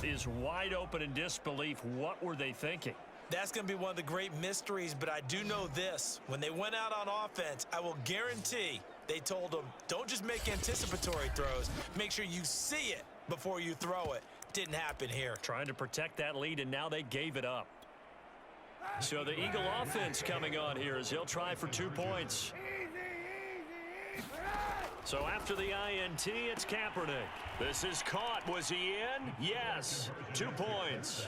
is wide open in disbelief. What were they thinking? That's going to be one of the great mysteries, but I do know this. When they went out on offense, I will guarantee they told them, don't just make anticipatory throws. Make sure you see it before you throw it. Didn't happen here. Trying to protect that lead, and now they gave it up. So the Eagle offense coming on here as he'll try for 2 points. So after the INT, it's Kaepernick. This is caught. Was he in? Yes. 2 points.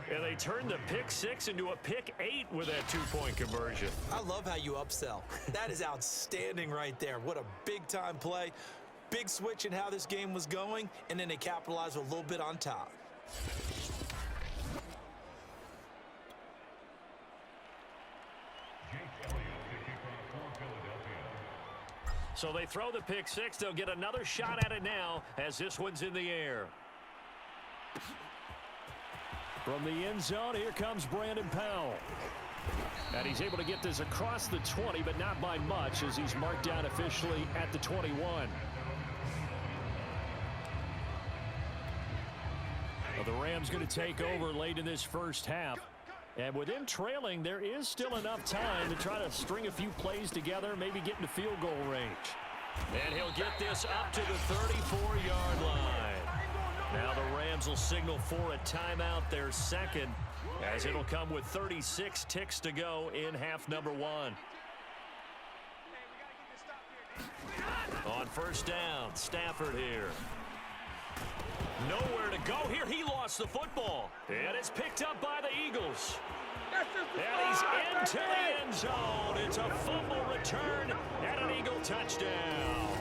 And they turned the pick 6 into a pick 8 with that 2-point conversion. I love how you upsell. That is outstanding right there. What a big-time play. Big switch in how this game was going, and then they capitalized with a little bit on top. So they throw the pick 6. They'll get another shot at it now as this one's in the air. From the end zone, here comes Brandon Powell. And he's able to get this across the 20, but not by much as he's marked down officially at the 21. Well, the Rams going to take over late in this first half. And with him trailing, there is still enough time to try to string a few plays together, maybe get into field goal range. And he'll get this up to the 34-yard line. Now the Rams will signal for a timeout, their second, as it'll come with 36 ticks to go in half number 1. On first down, Stafford here. Nowhere to go here. He lost the football. And it's picked up by the Eagles. And he's into the end zone. It's a fumble return and an Eagle touchdown.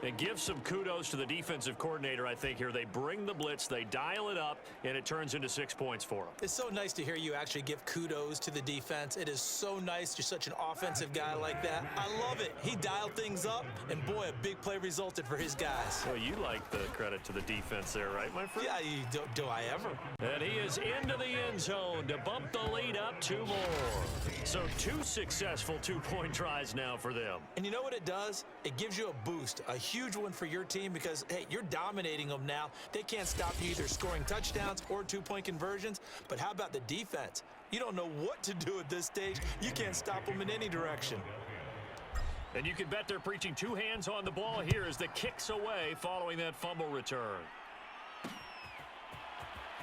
And give some kudos to the defensive coordinator, I think, here. They bring the blitz, they dial it up, and it turns into 6 points for them. It's so nice to hear you actually give kudos to the defense. It is so nice. You're such an offensive guy like that. I love it. He dialed things up, and, boy, a big play resulted for his guys. Well, you like the credit to the defense there, right, my friend? Yeah, do I ever? And he is into the end zone to bump the lead up 2 more. So 2 successful 2-point tries now for them. And you know what it does? It gives you a boost, a huge one for your team because, hey, you're dominating them now. They can't stop you either scoring touchdowns or 2-point conversions. But how about the defense? You don't know what to do at this stage. You can't stop them in any direction. And you can bet they're preaching 2 hands on the ball here as the kick's away following that fumble return.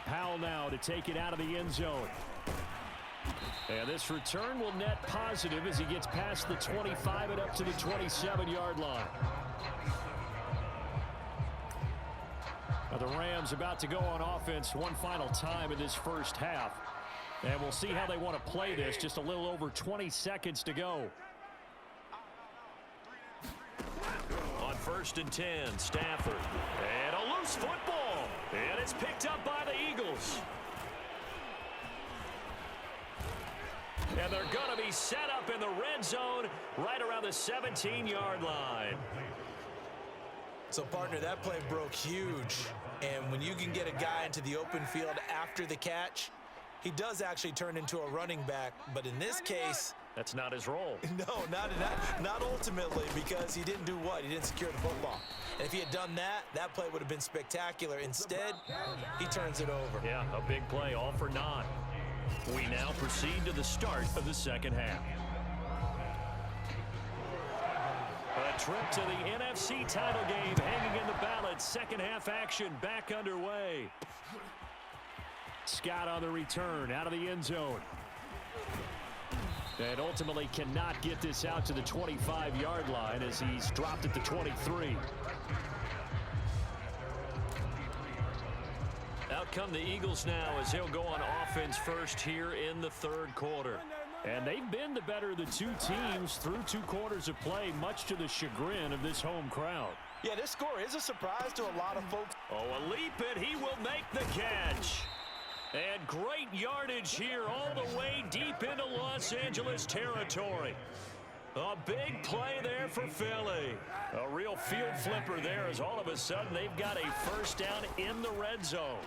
Powell now to take it out of the end zone. And this return will net positive as he gets past the 25 and up to the 27-yard line. Now the Rams about to go on offense one final time in this first half. And we'll see how they want to play this. Just a little over 20 seconds to go. On 1st and 10, Stafford. And a loose football. And it's picked up by the Eagles. And they're going to be set up in the red zone right around the 17-yard line. So, partner, that play broke huge. And when you can get a guy into the open field after the catch, he does actually turn into a running back. But in this case, that's not his role. No, not ultimately, because he didn't do what? He didn't secure the football. And if he had done that, that play would have been spectacular. Instead, he turns it over. Yeah, a big play, all for naught. We now proceed to the start of the second half. A trip to the NFC title game hanging in the balance. Second half action back underway. Scott on the return out of the end zone. And ultimately cannot get this out to the 25-yard line as he's dropped at the 23. Out come the Eagles now as they'll go on offense first here in the third quarter. And they've been the better of the 2 teams through 2 quarters of play, much to the chagrin of this home crowd. Yeah, this score is a surprise to a lot of folks. Oh, a leap, and he will make the catch. And great yardage here all the way deep into Los Angeles territory. A big play there for Philly. A real field flipper there as all of a sudden they've got a first down in the red zone.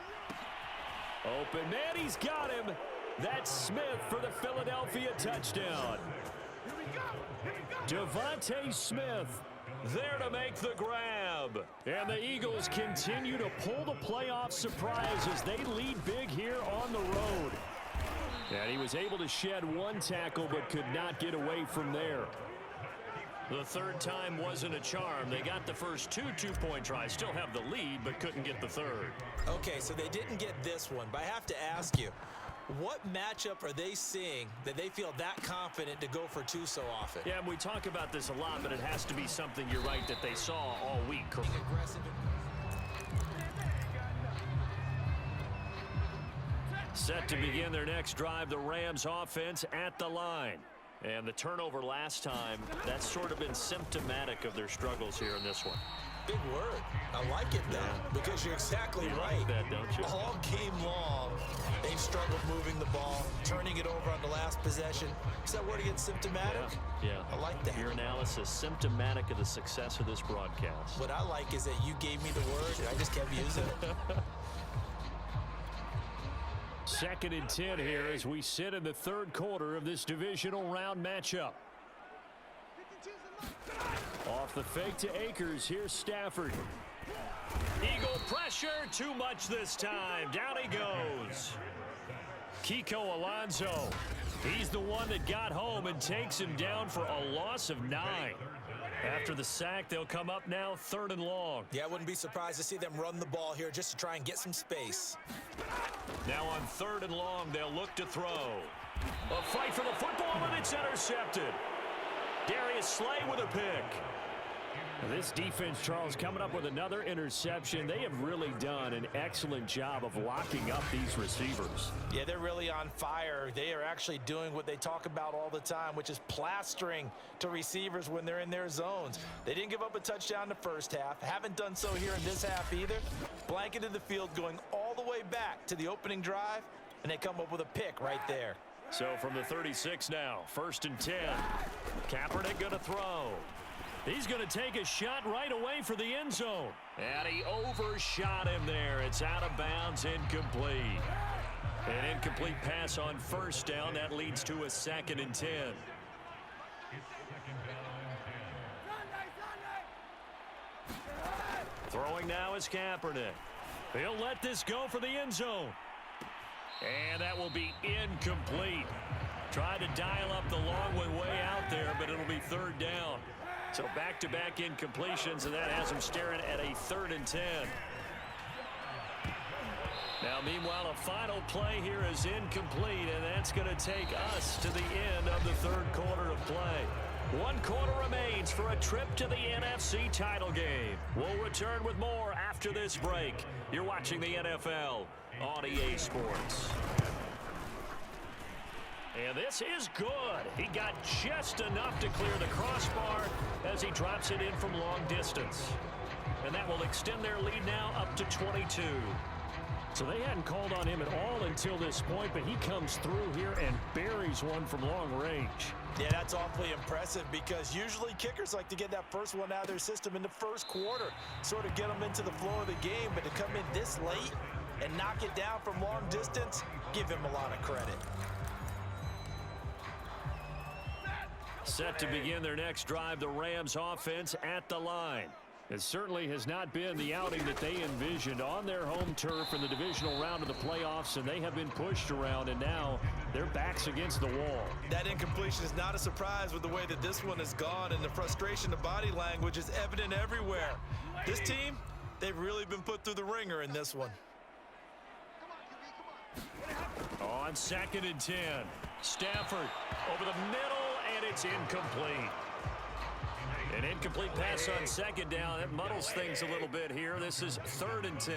Open man, he's got him. That's Smith for the Philadelphia touchdown. Devontae Smith there to make the grab. And the Eagles continue to pull the playoff surprise as they lead big here on the road. And he was able to shed one tackle but could not get away from there. The third time wasn't a charm. They got the first two-point tries, still have the lead, but couldn't get the third. Okay, so they didn't get this one, but I have to ask you, what matchup are they seeing that they feel that confident to go for two so often? Yeah, and we talk about this a lot, but it has to be something, you're right, that they saw all week. Set to begin their next drive, the Rams offense at the line. And the turnover last time, that's sort of been symptomatic of their struggles here in this one. Big word. I like it, though, because you're exactly right. Like that, don't you? All game long, they've struggled moving the ball, turning it over on the last possession. Is that word again, symptomatic? Yeah. I like that. Your analysis, symptomatic of the success of this broadcast. What I like is that you gave me the word, and I just kept using it. 2nd and 10 here as we sit in the third quarter of this divisional round matchup. Off the fake to Akers, here's Stafford. Eagle pressure, too much this time. Down he goes. Kiko Alonso. He's the one that got home and takes him down for a loss of 9. After the sack, they'll come up now 3rd and long. Yeah, I wouldn't be surprised to see them run the ball here just to try and get some space. Now on 3rd and long, they'll look to throw. A fight for the football, and it's intercepted. Darius Slay with a pick. This defense, Charles, coming up with another interception. They have really done an excellent job of locking up these receivers. Yeah, they're really on fire. They are actually doing what they talk about all the time, which is plastering to receivers when they're in their zones. They didn't give up a touchdown in the first half. Haven't done so here in this half either. Blanketed the field going all the way back to the opening drive, and they come up with a pick right there. So from the 36 now, 1st and 10. Kaepernick going to throw. He's going to take a shot right away for the end zone. And he overshot him there. It's out of bounds, incomplete. An incomplete pass on 1st down. That leads to a 2nd and 10. Throwing now is Kaepernick. He'll let this go for the end zone. And that will be incomplete. Tried to dial up the long one way out there, but it'll be 3rd down. So back-to-back incompletions, and that has him staring at a 3rd and 10. Now, meanwhile, a final play here is incomplete, and that's going to take us to the end of the 3rd quarter of play. 1 quarter remains for a trip to the NFC title game. We'll return with more after this break. You're watching the NFL on EA Sports. And this is good. He got just enough to clear the crossbar as he drops it in from long distance. And that will extend their lead now up to 22. So they hadn't called on him at all until this point, but he comes through here and buries one from long range. Yeah, that's awfully impressive because usually kickers like to get that first one out of their system in the first quarter, sort of get them into the flow of the game, but to come in this late and knock it down from long distance, give him a lot of credit. Set to begin their next drive, the Rams offense at the line. It certainly has not been the outing that they envisioned on their home turf in the divisional round of the playoffs, and they have been pushed around, and now their backs against the wall. That incompletion is not a surprise with the way that this one has gone, and the frustration, the body language is evident everywhere. This team, they've really been put through the ringer in this one. On 2nd and 10, Stafford over the middle, and it's incomplete. An incomplete pass on 2nd down. That muddles things a little bit here. This is 3rd and 10.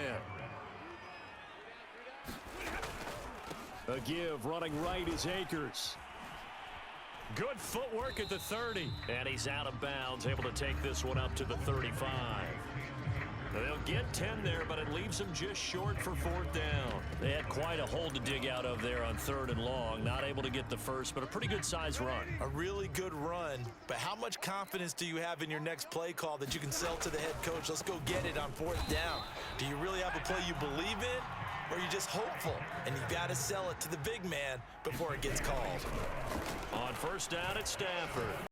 A give running right is Akers. Good footwork at the 30. And he's out of bounds, able to take this one up to the 35. They'll get 10 there, but it leaves them just short for 4th down. They had quite a hole to dig out of there on 3rd and long. Not able to get the first, but a pretty good size run. A really good run, but how much confidence do you have in your next play call that you can sell to the head coach? Let's go get it on 4th down. Do you really have a play you believe in, or are you just hopeful? And you got to sell it to the big man before it gets called. On 1st down, it's Stafford.